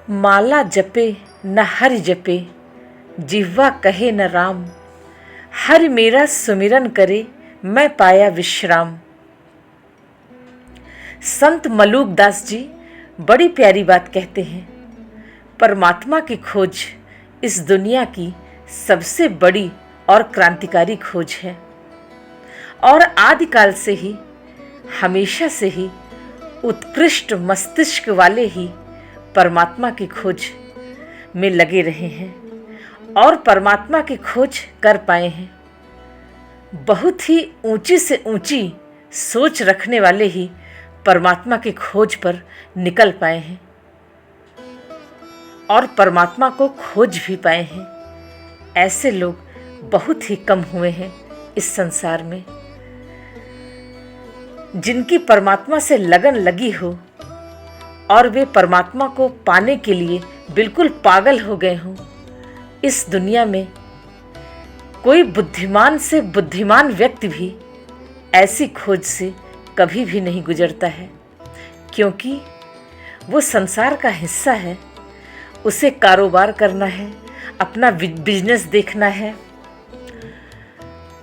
माला जपे न हरि जपे, जिह्वा कहे न राम। हरि मेरा सुमिरन करे, मैं पाया विश्राम। संत मलूक दास जी बड़ी प्यारी बात कहते हैं। परमात्मा की खोज इस दुनिया की सबसे बड़ी और क्रांतिकारी खोज है, और आदिकाल से ही, हमेशा से ही उत्कृष्ट मस्तिष्क वाले ही परमात्मा की खोज में लगे रहे हैं और परमात्मा की खोज कर पाए हैं। बहुत ही ऊंची से ऊंची सोच रखने वाले ही परमात्मा की खोज पर निकल पाए हैं और परमात्मा को खोज भी पाए हैं। ऐसे लोग बहुत ही कम हुए हैं इस संसार में। जिनकी परमात्मा से लगन लगी हो और वे परमात्मा को पाने के लिए बिल्कुल पागल हो गए हों, इस दुनिया में कोई बुद्धिमान से बुद्धिमान व्यक्ति भी ऐसी खोज से कभी भी नहीं गुजरता है, क्योंकि वो संसार का हिस्सा है। उसे कारोबार करना है, अपना बिजनेस देखना है,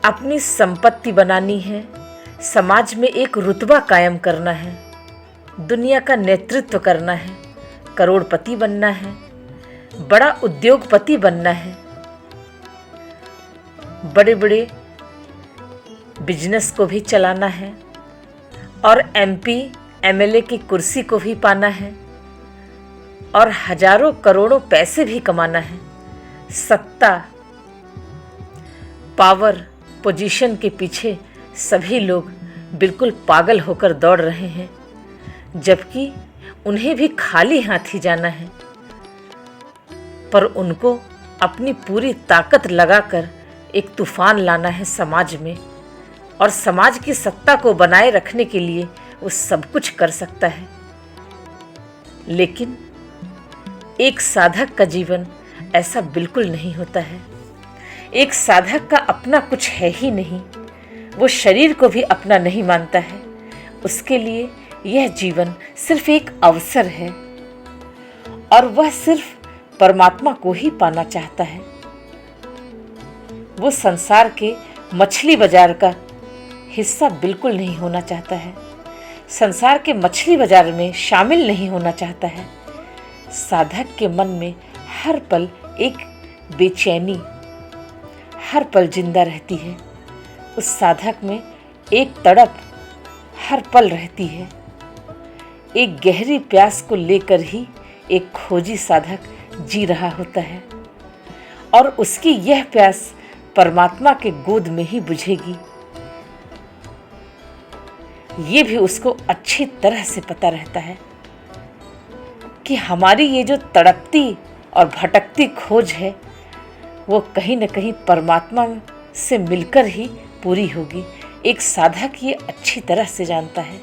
अपनी संपत्ति बनानी है, समाज में एक रुतबा कायम करना है, दुनिया का नेतृत्व करना है, करोड़पति बनना है, बड़ा उद्योगपति बनना है, बड़े बड़े बिजनेस को भी चलाना है और एमपी एमएलए की कुर्सी को भी पाना है और हजारों करोड़ों पैसे भी कमाना है। सत्ता, पावर, पोजीशन के पीछे सभी लोग बिल्कुल पागल होकर दौड़ रहे हैं, जबकि उन्हें भी खाली हाथ ही जाना है। पर उनको अपनी पूरी ताकत लगाकर एक तूफान लाना है समाज में, और समाज की सत्ता को बनाए रखने के लिए वो सब कुछ कर सकता है। लेकिन एक साधक का जीवन ऐसा बिल्कुल नहीं होता है। एक साधक का अपना कुछ है ही नहीं। वो शरीर को भी अपना नहीं मानता है। उसके लिए यह जीवन सिर्फ एक अवसर है और वह सिर्फ परमात्मा को ही पाना चाहता है। वो संसार के मछली बाजार का हिस्सा बिल्कुल नहीं होना चाहता है। संसार के मछली बाजार में शामिल नहीं होना चाहता है। साधक के मन में हर पल एक बेचैनी हर पल जिंदा रहती है। उस साधक में एक तड़प हर पल रहती है। एक गहरी प्यास को लेकर ही एक खोजी साधक जी रहा होता है, और उसकी यह प्यास परमात्मा के गोद में ही बुझेगी। ये भी उसको अच्छी तरह से पता रहता है कि हमारी ये जो तड़पती और भटकती खोज है, वो कहीं न कहीं परमात्मा से मिलकर ही पूरी होगी। एक साधक ये अच्छी तरह से जानता है।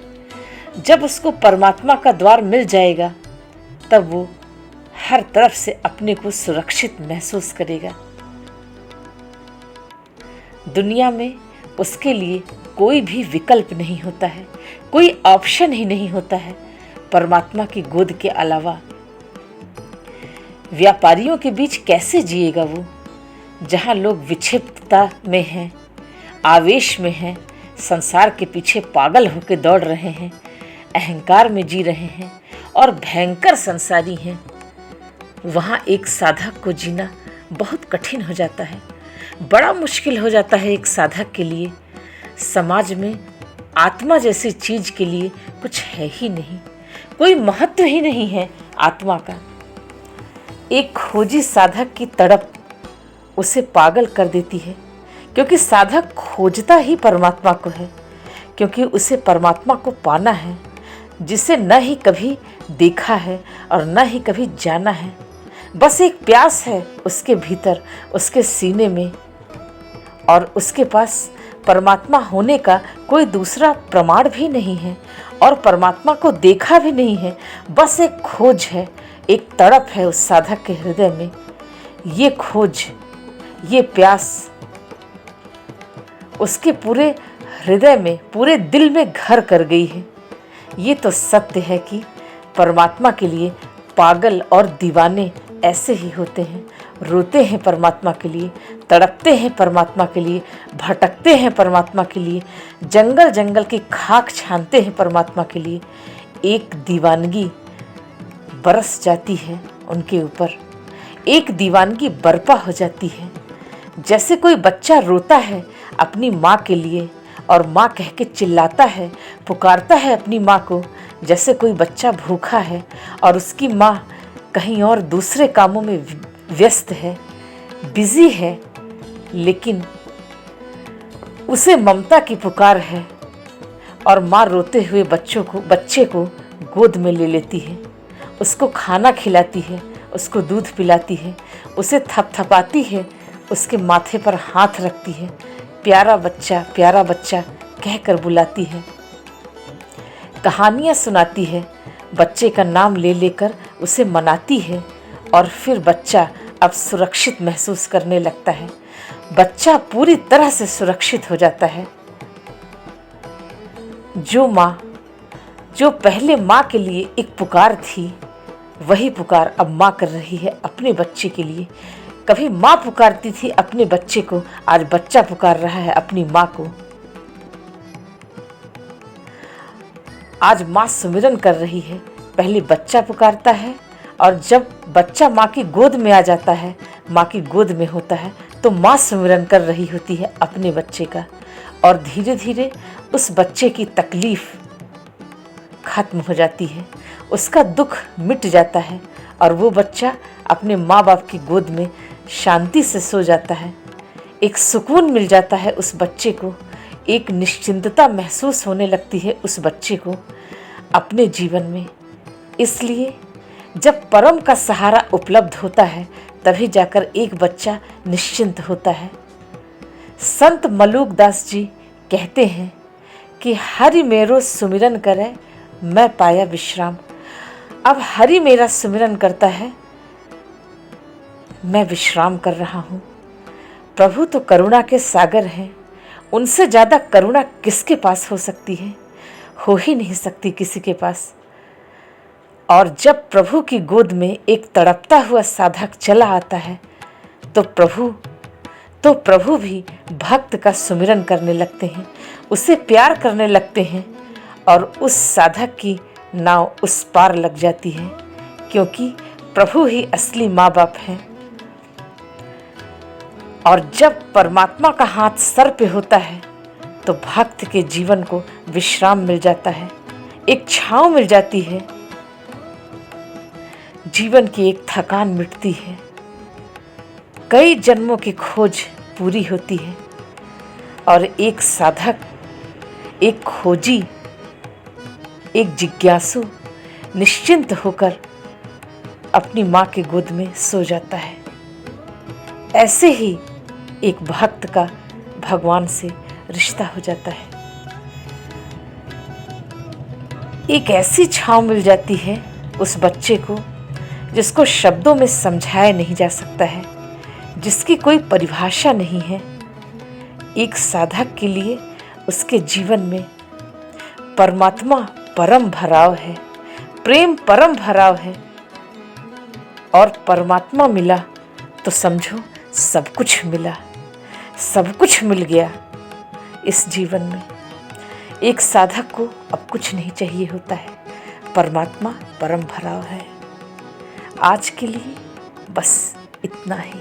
जब उसको परमात्मा का द्वार मिल जाएगा, तब वो हर तरफ से अपने को सुरक्षित महसूस करेगा। दुनिया में उसके लिए कोई भी विकल्प नहीं होता है, कोई ऑप्शन ही नहीं होता है परमात्मा की गोद के अलावा। व्यापारियों के बीच कैसे जिएगा वो, जहाँ लोग विक्षिप्तता में हैं, आवेश में हैं, संसार के पीछे पागल होकर दौड़ रहे हैं, अहंकार में जी रहे हैं और भयंकर संसारी हैं। वहाँ एक साधक को जीना बहुत कठिन हो जाता है, बड़ा मुश्किल हो जाता है एक साधक के लिए। समाज में आत्मा जैसी चीज के लिए कुछ है ही नहीं, कोई महत्व ही नहीं है आत्मा का। एक खोजी साधक की तड़प उसे पागल कर देती है, क्योंकि साधक खोजता ही परमात्मा को है, क्योंकि उसे परमात्मा को पाना है, जिसे न ही कभी देखा है और न ही कभी जाना है। बस एक प्यास है उसके भीतर, उसके सीने में, और उसके पास परमात्मा होने का कोई दूसरा प्रमाण भी नहीं है और परमात्मा को देखा भी नहीं है। बस एक खोज है, एक तड़प है उस साधक के हृदय में। ये खोज, ये प्यास उसके पूरे हृदय में, पूरे दिल में घर कर गई है। ये तो सत्य है कि परमात्मा के लिए पागल और दीवाने ऐसे ही होते हैं, रोते हैं परमात्मा के लिए, तड़पते हैं परमात्मा के लिए, भटकते हैं परमात्मा के लिए, जंगल जंगल की खाक छानते हैं परमात्मा के लिए। एक दीवानगी बरस जाती है उनके ऊपर, एक दीवानगी बर्पा हो जाती है। जैसे कोई बच्चा रोता है अपनी माँ के लिए और माँ कह के चिल्लाता है, पुकारता है अपनी माँ को। जैसे कोई बच्चा भूखा है और उसकी माँ कहीं और दूसरे कामों में व्यस्त है, बिजी है, लेकिन उसे ममता की पुकार है और माँ रोते हुए बच्चे को गोद में ले लेती है, उसको खाना खिलाती है, उसको दूध पिलाती है, उसे थपथपाती है, उसके माथे पर हाथ रखती है, प्यारा बच्चा कहकर बुलाती है, कहानियाँ सुनाती है, बच्चे का नाम ले लेकर उसे मनाती है। और फिर बच्चा अब सुरक्षित महसूस करने लगता है, बच्चा पूरी तरह से सुरक्षित हो जाता है। जो पहले माँ के लिए एक पुकार थी, वही पुकार अब माँ कर रही है अपने बच्चे के लिए। कभी माँ पुकारती थी अपने बच्चे को, आज बच्चा पुकार रहा है अपनी माँ को। आज माँ सुमिरन कर रही है, पहले बच्चा पुकारता है और जब बच्चा माँ की गोद में आ जाता है, माँ की गोद में होता है, तो माँ सुमिरन कर रही होती है अपने बच्चे का। और धीरे धीरे उस बच्चे की तकलीफ खत्म हो जाती है, उसका दुख मिट जाता है और वो बच्चा अपने माँ बाप की गोद में शांति से सो जाता है। एक सुकून मिल जाता है उस बच्चे को, एक निश्चिंतता महसूस होने लगती है उस बच्चे को अपने जीवन में। इसलिए जब परम का सहारा उपलब्ध होता है, तभी जाकर एक बच्चा निश्चिंत होता है। संत मलूक दास जी कहते हैं कि हरि मेरो सुमिरन करे मैं पाया विश्राम। अब हरि मेरा सुमिरन करता है, मैं विश्राम कर रहा हूँ। प्रभु तो करुणा के सागर हैं, उनसे ज़्यादा करुणा किसके पास हो सकती है? हो ही नहीं सकती किसी के पास। और जब प्रभु की गोद में एक तड़पता हुआ साधक चला आता है, तो प्रभु भी भक्त का सुमिरन करने लगते हैं, उसे प्यार करने लगते हैं और उस साधक की नाव उस पार लग जाती है, क्योंकि प्रभु ही असली माँ बाप हैं। और जब परमात्मा का हाथ सर पे होता है, तो भक्त के जीवन को विश्राम मिल जाता है, एक छांव मिल जाती है, जीवन की एक थकान मिटती है, कई जन्मों की खोज पूरी होती है और एक साधक, एक खोजी, एक जिज्ञासु निश्चिंत होकर अपनी माँ की गोद में सो जाता है। ऐसे ही एक भक्त का भगवान से रिश्ता हो जाता है। एक ऐसी छांव मिल जाती है उस बच्चे को जिसको शब्दों में समझाया नहीं जा सकता है, जिसकी कोई परिभाषा नहीं है। एक साधक के लिए उसके जीवन में परमात्मा परम भराव है, प्रेम परम भराव है। और परमात्मा मिला तो समझो सब कुछ मिला, सब कुछ मिल गया इस जीवन में। एक साधक को अब कुछ नहीं चाहिए होता है, परमात्मा परम भराव है। आज के लिए बस इतना ही।